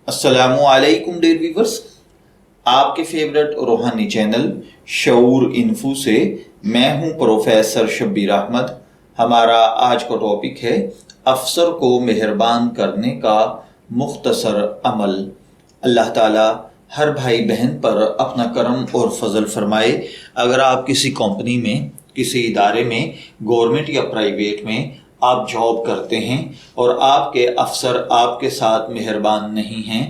अस्सलामु अलैकुम dear viewers, आपके फेवरेट रूहानी चैनल शऊर इन्फो से मैं हूं प्रोफेसर शब्बीर अहमद। हमारा आज का टॉपिक है अफसर को मेहरबान करने का मुख्तसर अमल। अल्लाह ताला हर भाई बहन पर अपना करम और फजल फरमाए। अगर आप किसी कंपनी में, किसी इदारे में, गवर्नमेंट या प्राइवेट में आप जॉब करते हैं और आपके अफसर आपके साथ मेहरबान नहीं हैं,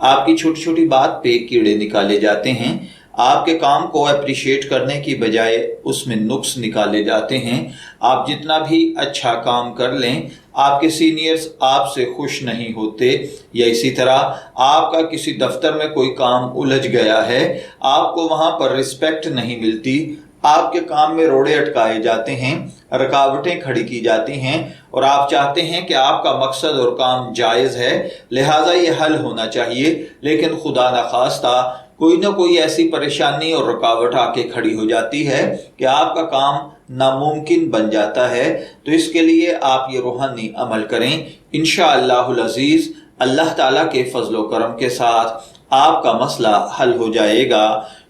आपकी छोटी छोटी बात पे कीड़े निकाले जाते हैं, आपके काम को अप्रिशिएट करने की बजाय उसमें नुक्स निकाले जाते हैं, आप जितना भी अच्छा काम कर लें आपके सीनियर्स आपसे खुश नहीं होते, या इसी तरह आपका किसी दफ्तर में कोई काम उलझ गया है, आपको वहाँ पर रिस्पेक्ट नहीं मिलती, आपके काम में रोड़े अटकाए जाते हैं, रुकावटें खड़ी की जाती हैं और आप चाहते हैं कि आपका मकसद और काम जायज़ है, लिहाजा ये हल होना चाहिए, लेकिन खुदा न खास्ता कोई ना कोई ऐसी परेशानी और रुकावट आके खड़ी हो जाती है कि आपका काम नामुमकिन बन जाता है। तो इसके लिए आप ये रूहानी अमल करें। इंशाअल्लाहुल अज़ीज़ अल्लाह ताला के फजलो करम के साथ आपका मसला हल हो जाएगा।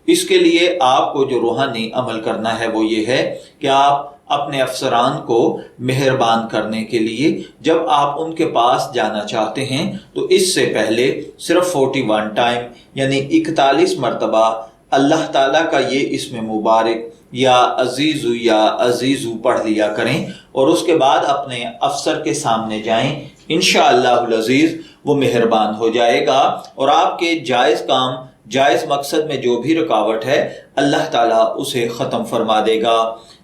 इसके लिए आपको जो रूहानी अमल करना है वो ये है कि आप अपने अफसरान को मेहरबान करने के लिए जब आप उनके पास जाना चाहते हैं तो इससे पहले सिर्फ 41 टाइम यानी 41 मरतबा अल्लाह ताला का ये इसमें मुबारक या अजीज़ू पढ़ लिया करें और उसके बाद अपने अफसर के सामने जाएं। इंशाअल्लाहुल अज़ीज़ वो मेहरबान हो जाएगा और आपके जायज़ काम, जायज़ मकसद में जो भी रुकावट है अल्लाह ताला उसे ख़त्म फरमा देगा।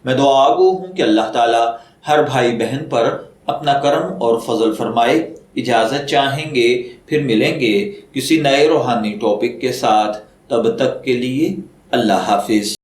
मैं दुआगो हूँ कि अल्लाह ताला हर भाई बहन पर अपना करम और फजल फरमाए। इजाज़त चाहेंगे, फिर मिलेंगे किसी नए रूहानी टॉपिक के साथ। तब तक के लिए अल्लाह हाफिज़।